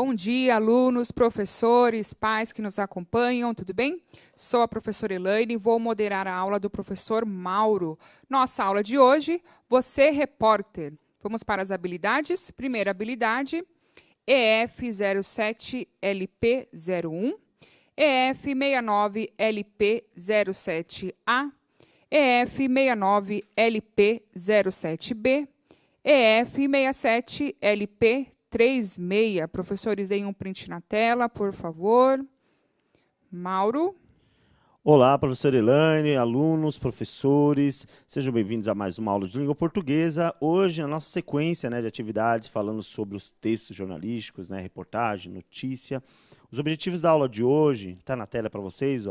Bom dia, alunos, professores, pais que nos acompanham, tudo bem? Sou a professora Elaine e vou moderar a aula do professor Mauro. Nossa aula de hoje, você repórter. Vamos para as habilidades. Primeira habilidade, EF07LP01, EF69LP07A, EF69LP07B, EF67LP36. Professores, deem um print na tela, por favor. Mauro. Olá, professora Elaine, alunos, professores, sejam bem-vindos a mais uma aula de língua portuguesa. Hoje, na nossa sequência de atividades, falando sobre os textos jornalísticos, reportagem, notícia. Os objetivos da aula de hoje, está na tela para vocês,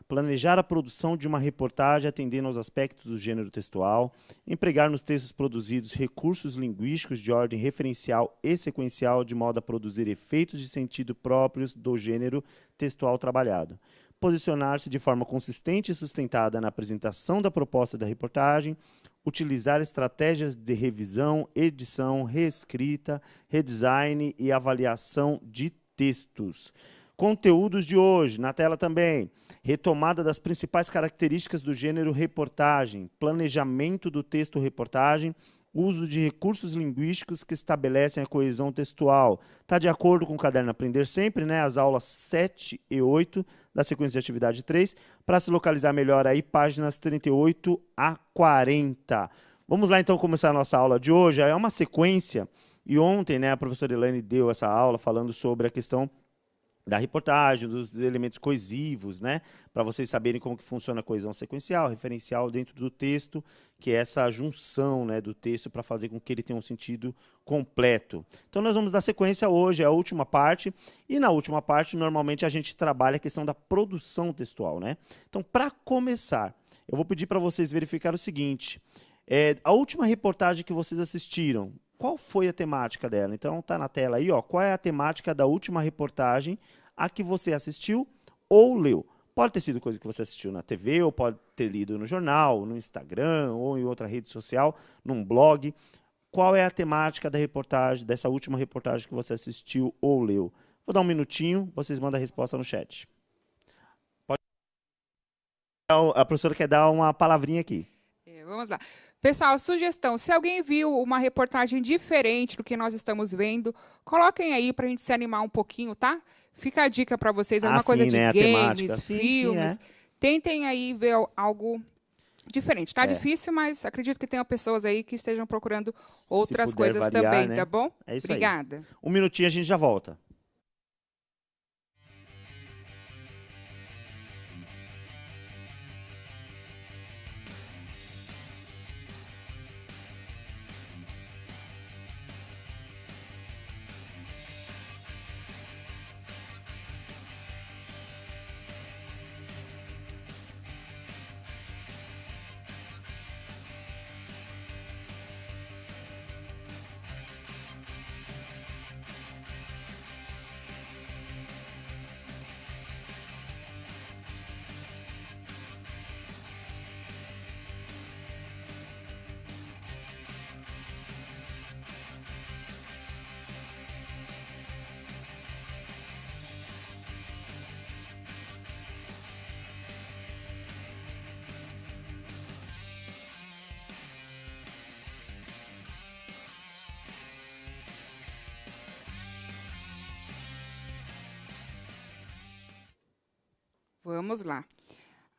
planejar a produção de uma reportagem atendendo aos aspectos do gênero textual, empregar nos textos produzidos recursos linguísticos de ordem referencial e sequencial de modo a produzir efeitos de sentido próprios do gênero textual trabalhado. Posicionar-se de forma consistente e sustentada na apresentação da proposta da reportagem, utilizar estratégias de revisão, edição, reescrita, redesign e avaliação de textos. Conteúdos de hoje, na tela também, retomada das principais características do gênero reportagem, planejamento do texto reportagem, uso de recursos linguísticos que estabelecem a coesão textual. Está de acordo com o Caderno Aprender Sempre, as aulas 7 e 8 da sequência de atividade 3, para se localizar melhor aí, páginas 38 a 40. Vamos lá, então, começar a nossa aula de hoje. É uma sequência, e ontem a professora Elaine deu essa aula falando sobre a questão da reportagem, dos elementos coesivos, para vocês saberem como que funciona a coesão sequencial, referencial dentro do texto, que é essa junção do texto para fazer com que ele tenha um sentido completo. Então, nós vamos dar sequência hoje, é a última parte, e na última parte, normalmente, a gente trabalha a questão da produção textual. Então, para começar, eu vou pedir para vocês verificar o seguinte, a última reportagem que vocês assistiram, qual foi a temática dela? Então, está na tela aí, qual é a temática da última reportagem a que você assistiu ou leu? Pode ter sido coisa que você assistiu na TV, ou pode ter lido no jornal, no Instagram, ou em outra rede social, num blog. Qual é a temática da reportagem, dessa última reportagem que você assistiu ou leu? Vou dar um minutinho, vocês mandam a resposta no chat. A professora quer dar uma palavrinha aqui. Vamos lá. Pessoal, sugestão, se alguém viu uma reportagem diferente do que nós estamos vendo, coloquem aí para a gente se animar um pouquinho, tá? Fica a dica para vocês, alguma coisa de games, filmes. Tentem aí ver algo diferente. Tá difícil, mas acredito que tenham pessoas aí que estejam procurando outras coisas variar, também, tá bom? É isso. Obrigada. Aí. Um minutinho, a gente já volta. Vamos lá.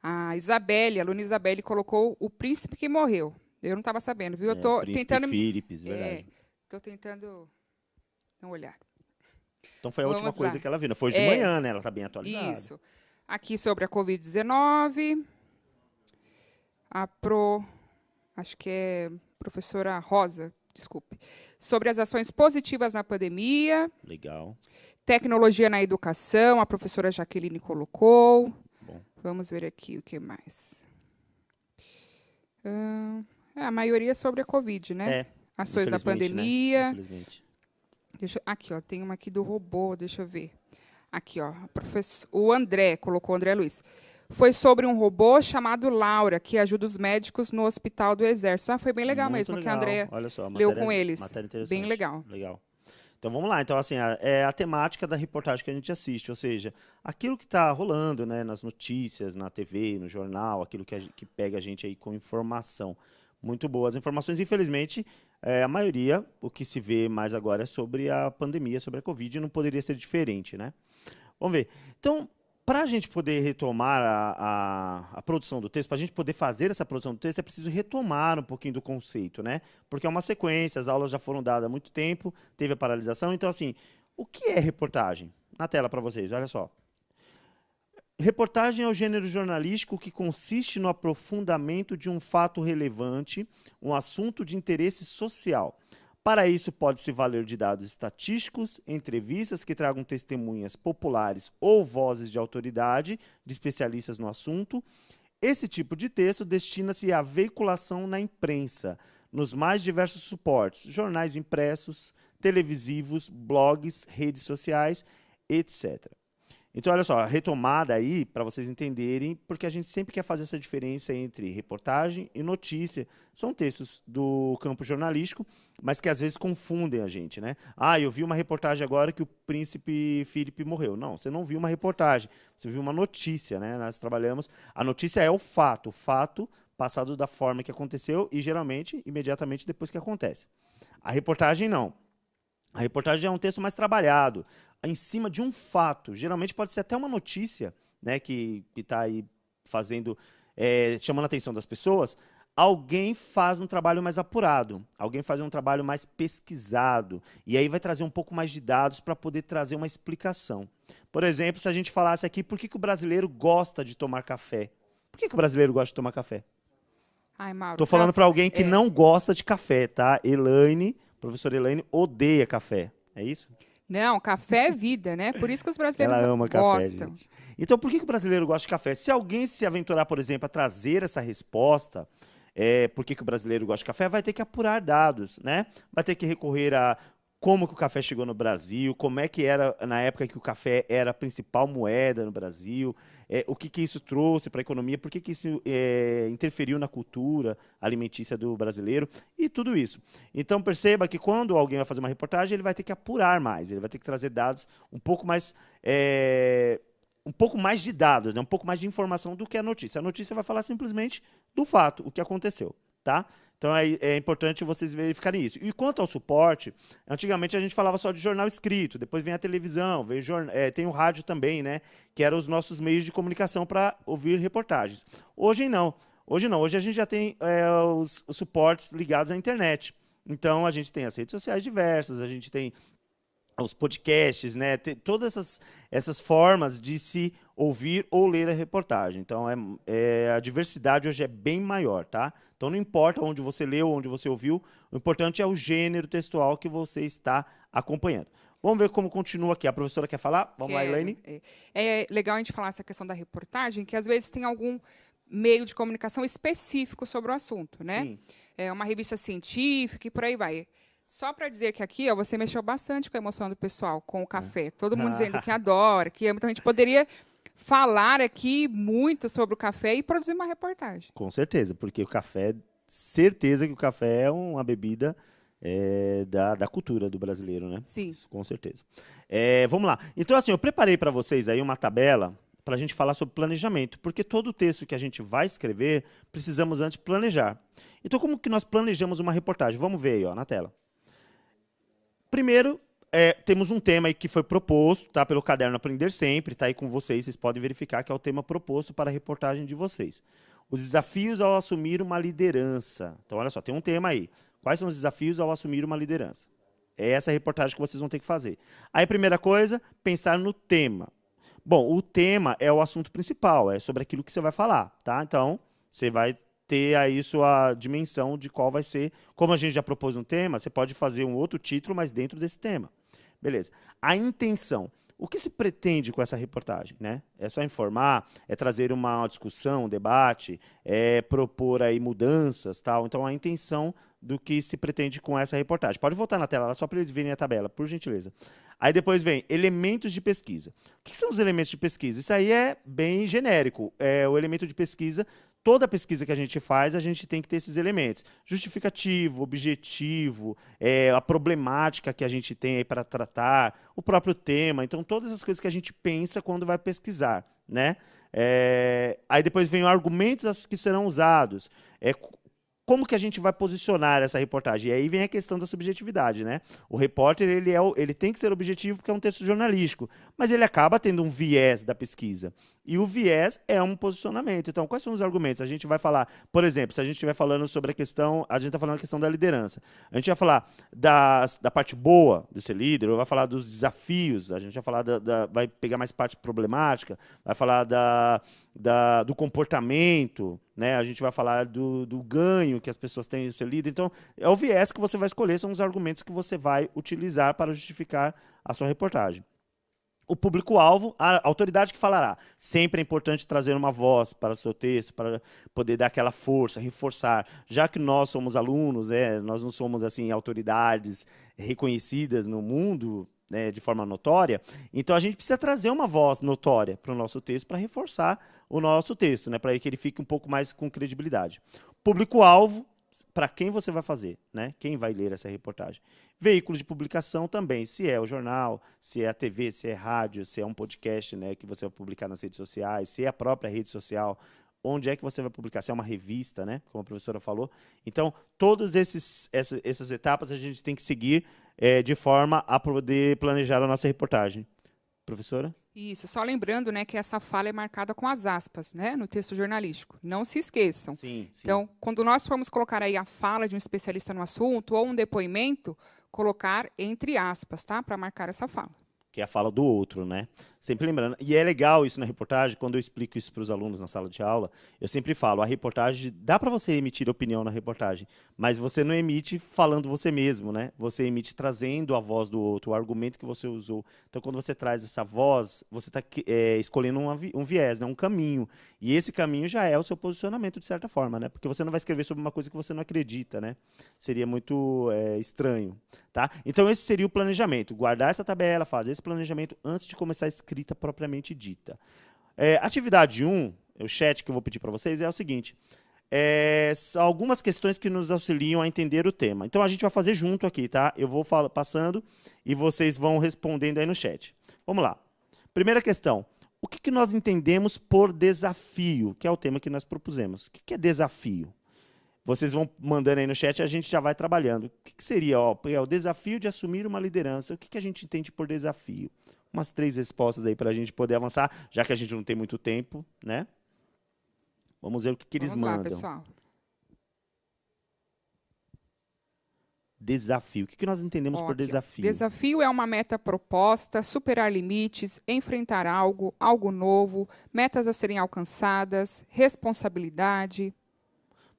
A Isabelle, a aluna Isabelle, colocou O Príncipe que Morreu. Eu não estava sabendo, viu? Eu estou tentando... Philips, verdade. Estou tentando não olhar. Então foi a última coisa que ela viu. Foi de manhã, Ela está bem atualizada. Isso. Aqui sobre a Covid-19. Acho que é professora Rosa, desculpe. Sobre as ações positivas na pandemia. Legal. Tecnologia na educação, a professora Jaqueline colocou. Bom. Vamos ver aqui o que mais. A maioria é sobre a Covid, Ações da pandemia. Infelizmente. Aqui, tem uma aqui do robô, deixa eu ver. Aqui, o André, colocou o André Luiz. Foi sobre um robô chamado Laura, que ajuda os médicos no Hospital do Exército. Foi bem legal. Muito mesmo, legal. Que a André leu com eles. Matéria interessante. Bem legal. Legal. Então vamos lá. Então, assim, é a temática da reportagem que a gente assiste, ou seja, aquilo que está rolando, né, nas notícias, na TV, no jornal, aquilo que pega a gente aí com informação. Muito boas informações. Infelizmente, a maioria, o que se vê mais agora é sobre a pandemia, sobre a Covid, e não poderia ser diferente, né? Vamos ver. Então, para a gente poder retomar a produção do texto, para a gente poder fazer essa produção do texto, é preciso retomar um pouquinho do conceito, né? Porque é uma sequência, as aulas já foram dadas há muito tempo, teve a paralisação. Então, assim, o que é reportagem? Na tela para vocês, olha só. Reportagem é o gênero jornalístico que consiste no aprofundamento de um fato relevante, um assunto de interesse social. Para isso, pode-se valer de dados estatísticos, entrevistas que tragam testemunhas populares ou vozes de autoridade, de especialistas no assunto. Esse tipo de texto destina-se à veiculação na imprensa, nos mais diversos suportes, jornais impressos, televisivos, blogs, redes sociais, etc. Então, olha só, a retomada aí, para vocês entenderem, porque a gente sempre quer fazer essa diferença entre reportagem e notícia. São textos do campo jornalístico, mas que às vezes confundem a gente, né? Ah, eu vi uma reportagem agora que o príncipe Felipe morreu. Não, você não viu uma reportagem, você viu uma notícia, né? Nós trabalhamos... A notícia é o fato passado da forma que aconteceu e, geralmente, imediatamente depois que acontece. A reportagem, não. A reportagem é um texto mais trabalhado, em cima de um fato. Geralmente pode ser até uma notícia, né, que está aí fazendo, chamando a atenção das pessoas. Alguém faz um trabalho mais apurado, alguém faz um trabalho mais pesquisado, e aí vai trazer um pouco mais de dados para poder trazer uma explicação. Por exemplo, se a gente falasse aqui, por que o brasileiro gosta de tomar café? Por que o brasileiro gosta de tomar café? Ai, Mauro, estou falando para alguém que não gosta de café, tá? Professora Elaine odeia café, é isso? Não, café é vida, né? Por isso que os brasileiros Ela ama gostam. Café, gente. Então, por que o brasileiro gosta de café? Se alguém se aventurar, por exemplo, a trazer essa resposta, por que o brasileiro gosta de café, vai ter que apurar dados, né? Vai ter que recorrer a como que o café chegou no Brasil, como é que era na época que o café era a principal moeda no Brasil, o que isso trouxe para a economia, por que isso interferiu na cultura alimentícia do brasileiro e tudo isso. Então perceba que quando alguém vai fazer uma reportagem, ele vai ter que apurar mais, ele vai ter que trazer dados um pouco mais de dados, né? Um pouco mais de informação do que a notícia. A notícia vai falar simplesmente do fato, o que aconteceu, tá? Então é importante vocês verificarem isso. E quanto ao suporte, antigamente a gente falava só de jornal escrito, depois vem a televisão, tem o rádio também, né? Que eram os nossos meios de comunicação para ouvir reportagens. Hoje não. Hoje a gente já tem os suportes ligados à internet. Então a gente tem as redes sociais diversas, a gente tem os podcasts, né? Todas essas formas de se ouvir ou ler a reportagem. Então, a diversidade hoje é bem maior, tá? Então, não importa onde você leu, onde você ouviu, o importante é o gênero textual que você está acompanhando. Vamos ver como continua aqui. A professora quer falar? Vamos lá, Elaine. É legal a gente falar essa questão da reportagem, que às vezes tem algum meio de comunicação específico sobre o assunto, né? Sim. É uma revista científica e por aí vai. Só para dizer que aqui, você mexeu bastante com a emoção do pessoal, com o café. Todo mundo dizendo que adora, que ama. Então, a gente poderia falar aqui muito sobre o café e produzir uma reportagem. Com certeza, porque certeza que o café é uma bebida da cultura do brasileiro, né? Sim. Com certeza. Vamos lá. Então, assim, eu preparei para vocês aí uma tabela para a gente falar sobre planejamento, porque todo texto que a gente vai escrever, precisamos antes planejar. Então, como que nós planejamos uma reportagem? Vamos ver aí, ó, na tela. Primeiro, temos um tema aí que foi proposto, tá, pelo Caderno Aprender Sempre, está aí com vocês podem verificar que é o tema proposto para a reportagem de vocês. Os desafios ao assumir uma liderança. Então, olha só, tem um tema aí. Quais são os desafios ao assumir uma liderança? É essa a reportagem que vocês vão ter que fazer. Aí, primeira coisa, pensar no tema. Bom, o tema é o assunto principal, é sobre aquilo que você vai falar, tá? Então, você vai ter aí sua dimensão de qual vai ser. Como a gente já propôs um tema, você pode fazer um outro título, mas dentro desse tema. Beleza. A intenção. O que se pretende com essa reportagem, né? É só informar, é trazer uma discussão, um debate, é propor aí mudanças, tal. Então, a intenção do que se pretende com essa reportagem. Pode voltar na tela, só para eles verem a tabela, por gentileza. Aí depois vem elementos de pesquisa. O que são os elementos de pesquisa? Isso aí é bem genérico. O elemento de pesquisa toda pesquisa que a gente faz, a gente tem que ter esses elementos. Justificativo, objetivo, a problemática que a gente tem aí para tratar, o próprio tema. Então, todas as coisas que a gente pensa quando vai pesquisar, né? Aí depois vem os argumentos que serão usados. Como que a gente vai posicionar essa reportagem? E aí vem a questão da subjetividade, né? O repórter, ele tem que ser objetivo porque é um texto jornalístico, mas ele acaba tendo um viés da pesquisa. E o viés é um posicionamento. Então, quais são os argumentos? A gente vai falar, por exemplo, se a gente estiver falando sobre a questão, a gente está falando da questão da liderança. A gente vai falar da parte boa de ser líder, ou vai falar dos desafios, a gente vai falar vai pegar mais parte problemática, vai falar do comportamento, né? A gente vai falar do ganho que as pessoas têm de ser líder. Então, é o viés que você vai escolher, são os argumentos que você vai utilizar para justificar a sua reportagem. O público-alvo, a autoridade que falará. Sempre é importante trazer uma voz para o seu texto, para poder dar aquela força, reforçar. Já que nós somos alunos, nós não somos assim autoridades reconhecidas no mundo, né, de forma notória, então a gente precisa trazer uma voz notória para o nosso texto para reforçar o nosso texto, né, para que ele fique um pouco mais com credibilidade. Público-alvo, para quem você vai fazer, né? Quem vai ler essa reportagem. Veículo de publicação também, se é o jornal, se é a TV, se é rádio, se é um podcast, né, que você vai publicar nas redes sociais, se é a própria rede social, onde é que você vai publicar, se é uma revista, né, como a professora falou. Então, todas essas etapas a gente tem que seguir de forma a poder planejar a nossa reportagem. Professora? Isso, só lembrando, né, que essa fala é marcada com as aspas, né, no texto jornalístico. Não se esqueçam. Sim, sim. Então, quando nós formos colocar aí a fala de um especialista no assunto ou um depoimento, colocar entre aspas, tá, para marcar essa fala. Que é a fala do outro, né? Sempre lembrando. E é legal isso na reportagem, quando eu explico isso para os alunos na sala de aula, eu sempre falo, a reportagem, dá para você emitir opinião na reportagem, mas você não emite falando você mesmo, né? Você emite trazendo a voz do outro, o argumento que você usou. Então, quando você traz essa voz, você está escolhendo um viés, né? Um caminho. E esse caminho já é o seu posicionamento, de certa forma, né? Porque você não vai escrever sobre uma coisa que você não acredita, né? Seria muito estranho, tá? Então, esse seria o planejamento. Guardar essa tabela, fazer esse planejamento antes de começar a escrita propriamente dita. Atividade 1, o chat que eu vou pedir para vocês é o seguinte. São algumas questões que nos auxiliam a entender o tema. Então, a gente vai fazer junto aqui, tá? Eu vou passando e vocês vão respondendo aí no chat. Vamos lá. Primeira questão. O que nós entendemos por desafio? Que é o tema que nós propusemos. O que é desafio? Vocês vão mandando aí no chat e a gente já vai trabalhando. O que seria? O desafio de assumir uma liderança. O que a gente entende por desafio? Umas 3 respostas aí para a gente poder avançar, já que a gente não tem muito tempo, né? Vamos ver o que eles mandam. Vamos lá, pessoal. Desafio. O que nós entendemos por desafio? Desafio é uma meta proposta, superar limites, enfrentar algo novo, metas a serem alcançadas, responsabilidade.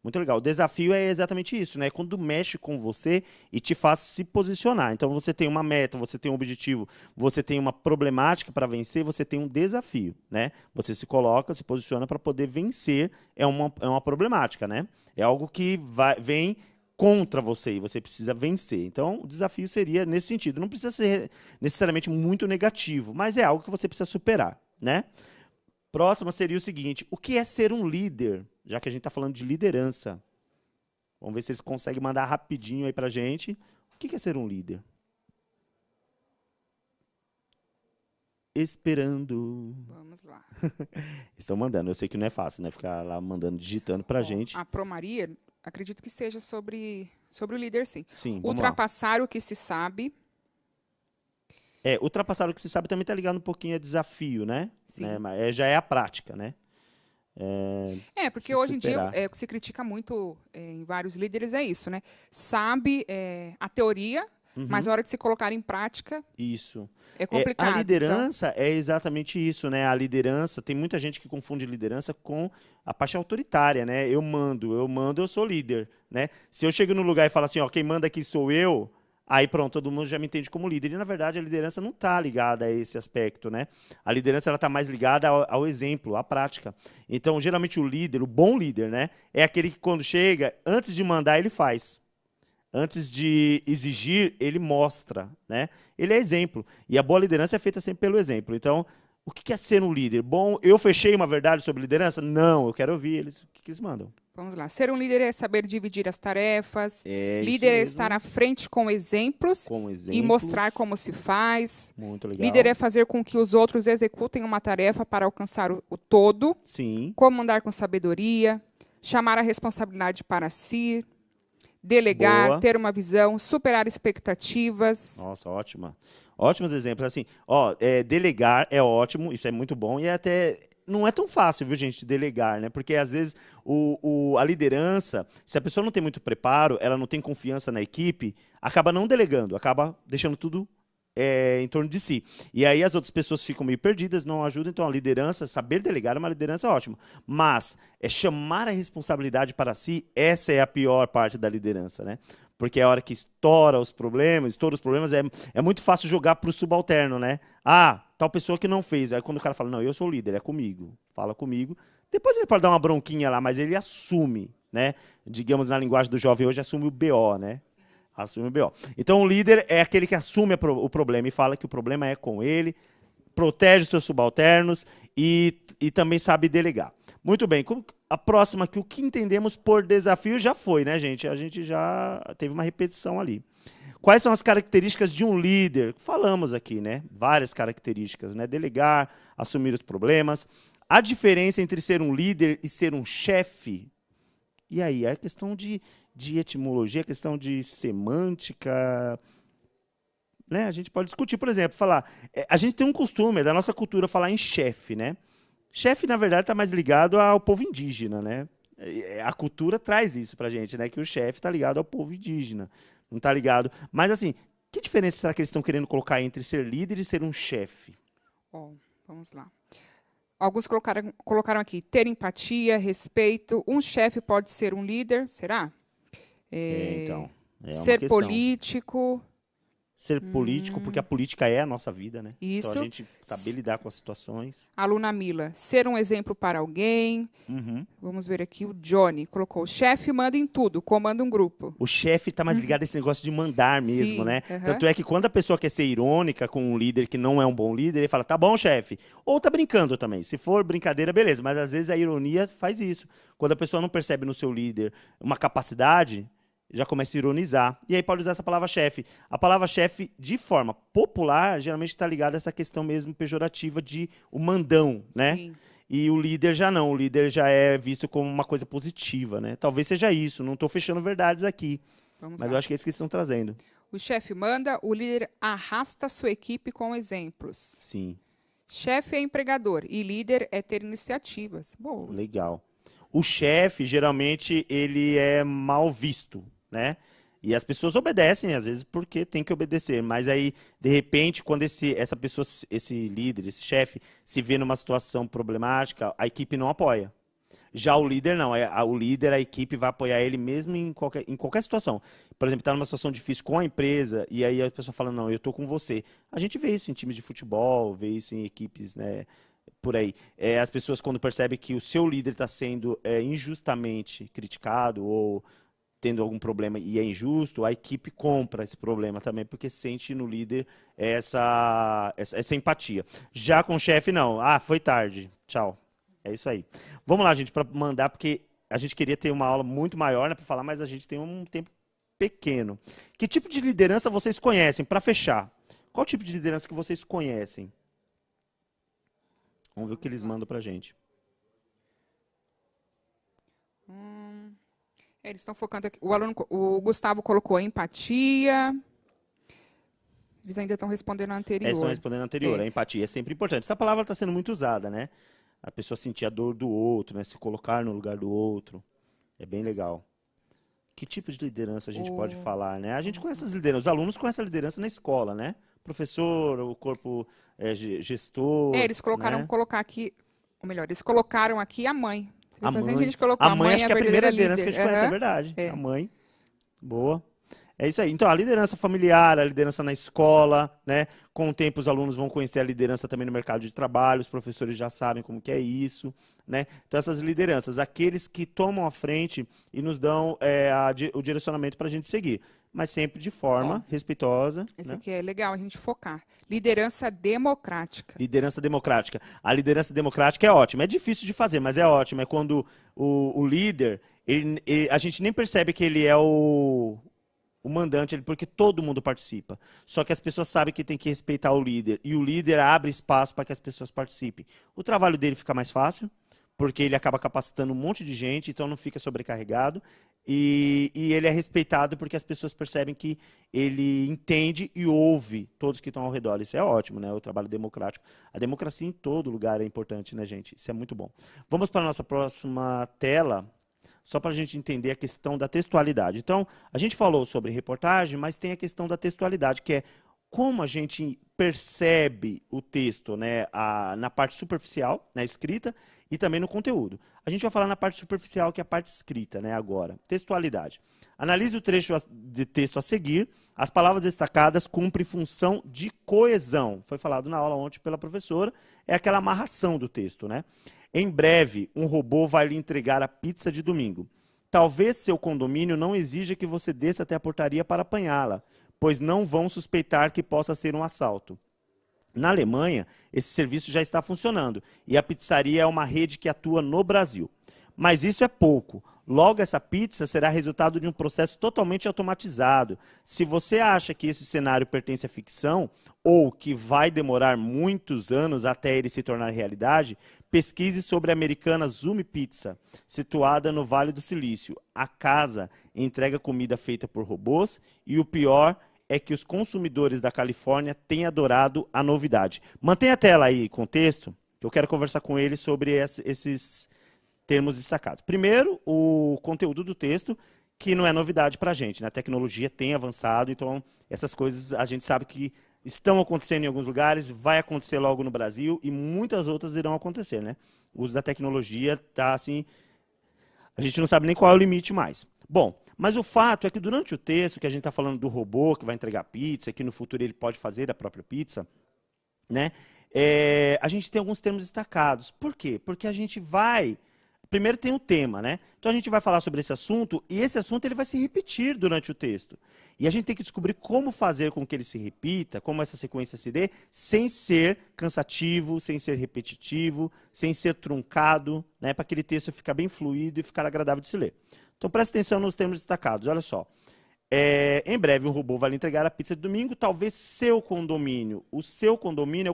Muito legal. O desafio é exatamente isso, né? Quando mexe com você e te faz se posicionar. Então, você tem uma meta, você tem um objetivo, você tem uma problemática para vencer, você tem um desafio, né? Você se coloca, se posiciona para poder vencer é uma problemática, né? É algo que vem contra você e você precisa vencer. Então, o desafio seria nesse sentido. Não precisa ser necessariamente muito negativo, mas é algo que você precisa superar, né? Próxima seria o seguinte, o que é ser um líder? Já que a gente está falando de liderança. Vamos ver se eles conseguem mandar rapidinho aí para a gente. O que é ser um líder? Esperando. Vamos lá. Estão mandando. Eu sei que não é fácil, né? Ficar lá mandando, digitando para a gente. A Pro Maria, acredito que seja sobre o líder, sim. Sim, ultrapassar o que se sabe. Ultrapassar o que se sabe também está ligado um pouquinho a desafio, né? Sim. Mas já é a prática, né? Porque hoje em dia o que se critica muito em vários líderes é isso, né? Sabe a teoria, mas na hora de se colocar em prática, isso é complicado. A liderança é exatamente isso, né? A liderança, tem muita gente que confunde liderança com a parte autoritária, né? Eu mando, eu sou líder, né? Se eu chego no lugar e falo assim, ó, quem manda aqui sou eu, aí pronto, todo mundo já me entende como líder. E, na verdade, a liderança não está ligada a esse aspecto, né? A liderança está mais ligada ao exemplo, à prática. Então, geralmente, o líder, o bom líder, né? É aquele que, quando chega, antes de mandar, ele faz. Antes de exigir, ele mostra, né? Ele é exemplo. E a boa liderança é feita sempre pelo exemplo. Então, O que é ser um líder? Bom, eu fechei uma verdade sobre liderança? Não, eu quero ouvir eles. O que eles mandam? Vamos lá. Ser um líder é saber dividir as tarefas. É Líder é isso estar mesmo. à frente com exemplos Com e exemplos. mostrar como se faz. Muito legal. Líder é fazer com que os outros executem uma tarefa para alcançar o todo. Sim. Comandar com sabedoria. Chamar a responsabilidade para si. Delegar, Boa. ter uma visão, superar expectativas. Nossa, ótima. Ótimos exemplos. Assim, ó, delegar é ótimo, isso é muito bom, e é até não é tão fácil, viu, gente, delegar, né? Porque às vezes a liderança, se a pessoa não tem muito preparo, ela não tem confiança na equipe, acaba não delegando, acaba deixando tudo em torno de si. E aí as outras pessoas ficam meio perdidas, não ajudam. Então a liderança, saber delegar é uma liderança ótima. Mas chamar a responsabilidade para si, essa é a pior parte da liderança, né? Porque é a hora que estoura os problemas, é muito fácil jogar para o subalterno, né? Ah, tal pessoa que não fez. Aí quando o cara fala, não, eu sou o líder, é comigo, fala comigo. Depois ele pode dar uma bronquinha lá, mas ele assume, né? Digamos na linguagem do jovem hoje, assume o BO, né? Assume o BO. Então o líder é aquele que assume o problema e fala que o problema é com ele, protege os seus subalternos e também sabe delegar. Muito bem, a próxima aqui, o que entendemos por desafio já foi, né, gente? A gente já teve uma repetição ali. Quais são as características de um líder? Falamos aqui, né? Várias características, né? Delegar, assumir os problemas. A diferença entre ser um líder e ser um chefe. E aí, a questão de etimologia, a questão de semântica, né? A gente pode discutir, por exemplo, falar... a gente tem um costume, é da nossa cultura, falar em chefe, né? Chefe, na verdade, está mais ligado ao povo indígena, né? A cultura traz isso pra gente, né? Que o chefe está ligado ao povo indígena. Não está ligado... Mas, assim, que diferença será que eles estão querendo colocar entre ser líder e ser um chefe? Vamos lá. Alguns colocaram aqui, ter empatia, respeito. Um chefe pode ser um líder, será? Então, ser político. Ser político, porque a política é a nossa vida, né? Isso. Então a gente saber lidar com as situações. Aluna Mila, ser um exemplo para alguém. Uhum. Vamos ver aqui, o Johnny colocou, o chefe manda em tudo, comanda um grupo. O chefe está mais ligado a esse negócio de mandar mesmo, né? Tanto é que quando a pessoa quer ser irônica com um líder que não é um bom líder, ele fala, tá bom, chefe. Ou tá brincando também. Se for brincadeira, beleza. Mas às vezes a ironia faz isso. Quando a pessoa não percebe no seu líder uma capacidade, já começa a ironizar. E aí pode usar essa palavra chefe. A palavra chefe, de forma popular, geralmente está ligada a essa questão mesmo pejorativa de o mandão, né? Sim. E o líder já não. O líder já é visto como uma coisa positiva, né? Talvez seja isso. Não estou fechando verdades aqui. Mas eu acho que é isso que eles estão trazendo. O chefe manda, o líder arrasta sua equipe com exemplos. Sim. Chefe é empregador e líder é ter iniciativas. Boa. Legal. O chefe, geralmente, ele é mal visto, né? E as pessoas obedecem, às vezes, porque tem que obedecer. Mas aí, de repente, quando essa pessoa, esse líder, esse chefe, se vê numa situação problemática, a equipe não apoia. Já o líder não. O líder, a equipe vai apoiar ele mesmo em qualquer situação. Por exemplo, está numa situação difícil com a empresa, e aí a pessoa fala, não, eu estou com você. A gente vê isso em times de futebol, vê isso em equipes, né, por aí. As pessoas, quando percebem que o seu líder está sendo injustamente criticado ou tendo algum problema e é injusto, a equipe compra esse problema também, porque sente no líder essa empatia. Já com o chefe, não. Ah, foi tarde. Tchau. É isso aí. Vamos lá, gente, para mandar, porque a gente queria ter uma aula muito maior, né, para falar, mas a gente tem um tempo pequeno. Que tipo de liderança vocês conhecem? Para fechar, qual tipo de liderança que vocês conhecem? Vamos ver o que eles mandam para a gente. Eles estão focando aqui. O Gustavo colocou empatia. Eles ainda estão respondendo a anterior. Estão respondendo a anterior. A empatia é sempre importante. Essa palavra está sendo muito usada, né? A pessoa sentir a dor do outro, né? Se colocar no lugar do outro. É bem legal. Que tipo de liderança a gente pode falar, né? A gente conhece as lideranças. Os alunos conhecem a liderança na escola, né? Professor, o corpo gestor. Eles colocaram, né? colocar aqui, ou melhor, eles colocaram aqui a mãe. A mãe. A gente colocou a mãe acho que é a primeira liderança que a gente conhece, é Uhum. verdade. A mãe. Boa. É isso aí. Então, a liderança familiar, a liderança na escola, né? Com o tempo, os alunos vão conhecer a liderança também no mercado de trabalho, os professores já sabem como que é isso, né? Então, essas lideranças, aqueles que tomam a frente e nos dão o direcionamento para a gente seguir. mas sempre de forma respeitosa. Esse aqui é legal a gente focar. Liderança democrática. Liderança democrática. A liderança democrática é ótima. É difícil de fazer, mas é ótima. É quando o líder, a gente nem percebe que ele é o mandante, porque todo mundo participa. Só que as pessoas sabem que tem que respeitar o líder. E o líder abre espaço para que as pessoas participem. O trabalho dele fica mais fácil, porque ele acaba capacitando um monte de gente, então não fica sobrecarregado. E ele é respeitado porque as pessoas percebem que ele entende e ouve todos que estão ao redor. Isso é ótimo, né? O trabalho democrático. A democracia em todo lugar é importante, né, gente? Isso é muito bom. Vamos para a nossa próxima tela, só para a gente entender a questão da textualidade. Então, a gente falou sobre reportagem, mas tem a questão da textualidade, que é como a gente percebe o texto, né, na parte superficial, na escrita, e também no conteúdo. A gente vai falar na parte superficial, que é a parte escrita, né, agora. Textualidade. Analise o trecho de texto a seguir. As palavras destacadas cumprem função de coesão. Foi falado na aula ontem pela professora. É aquela amarração do texto, né? Em breve, um robô vai lhe entregar a pizza de domingo. Talvez seu condomínio não exija que você desça até a portaria para apanhá-la, pois não vão suspeitar que possa ser um assalto. Na Alemanha, esse serviço já está funcionando e a pizzaria é uma rede que atua no Brasil. Mas isso é pouco. Logo, essa pizza será resultado de um processo totalmente automatizado. Se você acha que esse cenário pertence à ficção ou que vai demorar muitos anos até ele se tornar realidade, pesquise sobre a americana Zumi Pizza, situada no Vale do Silício. A casa entrega comida feita por robôs e o pior é que os consumidores da Califórnia têm adorado a novidade. Mantenha a tela aí com o texto, que eu quero conversar com ele sobre esses termos destacados. Primeiro, o conteúdo do texto, que não é novidade para a gente, né? A tecnologia tem avançado, então essas coisas a gente sabe que estão acontecendo em alguns lugares, vai acontecer logo no Brasil e muitas outras irão acontecer, né? O uso da tecnologia está assim, a gente não sabe nem qual é o limite mais. Bom, mas o fato é que durante o texto, que a gente está falando do robô que vai entregar pizza, que no futuro ele pode fazer a própria pizza, né? A gente tem alguns termos destacados. Por quê? Porque a gente vai... Primeiro tem o tema, né? Então a gente vai falar sobre esse assunto e esse assunto ele vai se repetir durante o texto. E a gente tem que descobrir como fazer com que ele se repita, como essa sequência se dê, sem ser cansativo, sem ser repetitivo, sem ser truncado, né? Para aquele texto ficar bem fluido e ficar agradável de se ler. Então presta atenção nos termos destacados, olha só. Em breve um robô vai lhe entregar a pizza de domingo, talvez seu condomínio. O seu condomínio é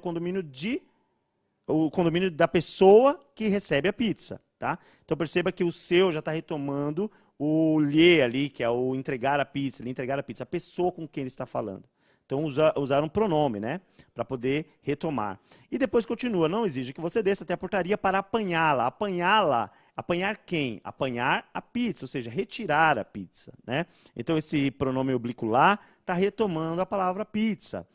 o condomínio da pessoa que recebe a pizza. Tá? Então perceba que o seu já está retomando o lhe ali, que é o entregar a pizza, a pessoa com quem ele está falando. Então usar um pronome, né? Para poder retomar. E depois continua, não exige que você desça até a portaria para apanhá-la. Apanhá-la, apanhar quem? Apanhar a pizza, ou seja, retirar a pizza, né? Então esse pronome oblíquo lá está retomando a palavra pizza.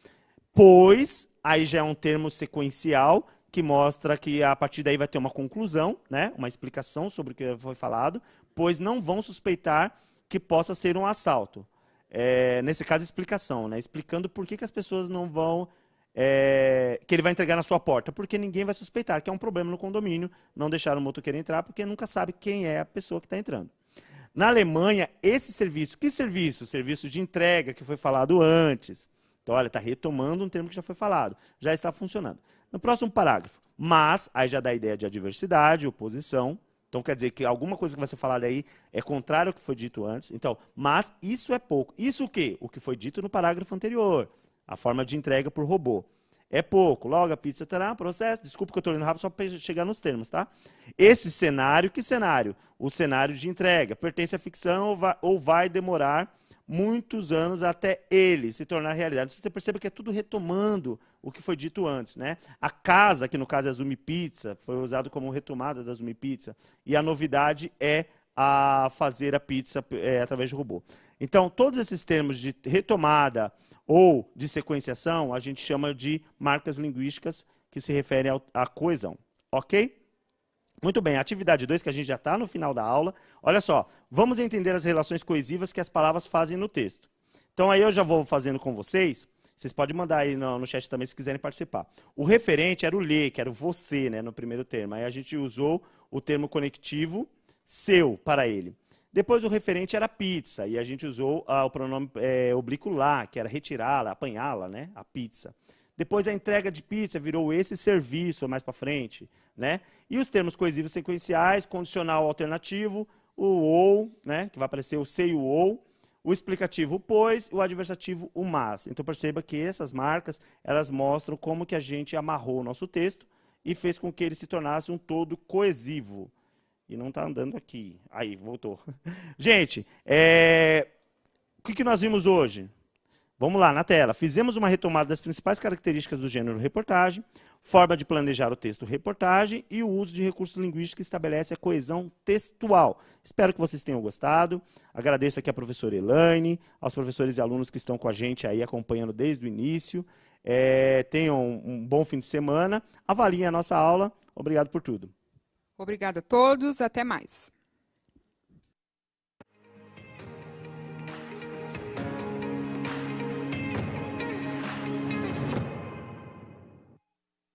Pois, aí já é um termo sequencial, que mostra que a partir daí vai ter uma conclusão, né? Uma explicação sobre o que foi falado, pois não vão suspeitar que possa ser um assalto. Nesse caso, explicação, né? Explicando por que as pessoas não vão... que ele vai entregar na sua porta, porque ninguém vai suspeitar que é um problema no condomínio, não deixar o motoqueiro entrar, porque nunca sabe quem é a pessoa que está entrando. Na Alemanha, esse serviço... Que serviço? Serviço de entrega, que foi falado antes. Então, olha, está retomando um termo que já foi falado. Já está funcionando. No próximo parágrafo, mas, aí já dá a ideia de adversidade, oposição. Então, quer dizer que alguma coisa que vai ser falada aí é contrário ao que foi dito antes. Então, mas isso é pouco. Isso o quê? O que foi dito no parágrafo anterior. A forma de entrega por robô. É pouco. Logo, a pizza terá processo. Desculpa que eu estou lendo rápido só para chegar nos termos, tá? Esse cenário, que cenário? O cenário de entrega. Pertence à ficção ou vai demorar muitos anos até ele se tornar realidade. Você percebe que é tudo retomando o que foi dito antes, né? A casa, que no caso é a Zumi Pizza, foi usado como retomada da Zumi Pizza, e a novidade é a fazer a pizza através de robô. Então, todos esses termos de retomada ou de sequenciação, a gente chama de marcas linguísticas que se referem à coesão, ok? Muito bem, atividade 2, que a gente já está no final da aula. Olha só, vamos entender as relações coesivas que as palavras fazem no texto. Então, aí eu já vou fazendo com vocês. Vocês podem mandar aí no chat também se quiserem participar. O referente era o lhe, que era o você, né, no primeiro termo. Aí a gente usou o termo conectivo seu para ele. Depois o referente era pizza, e a gente usou o pronome oblíquo lá, que era retirá-la, apanhá-la, né, a pizza. Depois a entrega de pizza virou esse serviço, mais para frente, né? E os termos coesivos sequenciais, condicional alternativo, o ou, né, que vai aparecer o se e o ou, o explicativo o pois, o adversativo o mas. Então perceba que essas marcas, elas mostram como que a gente amarrou o nosso texto e fez com que ele se tornasse um todo coesivo. E não está andando aqui. Aí, voltou. Gente, o que nós vimos hoje? Vamos lá, na tela. Fizemos uma retomada das principais características do gênero reportagem, forma de planejar o texto reportagem e o uso de recursos linguísticos que estabelece a coesão textual. Espero que vocês tenham gostado. Agradeço aqui a professora Elaine, aos professores e alunos que estão com a gente aí acompanhando desde o início. Tenham um bom fim de semana. Avaliem a nossa aula. Obrigado por tudo. Obrigada a todos, até mais.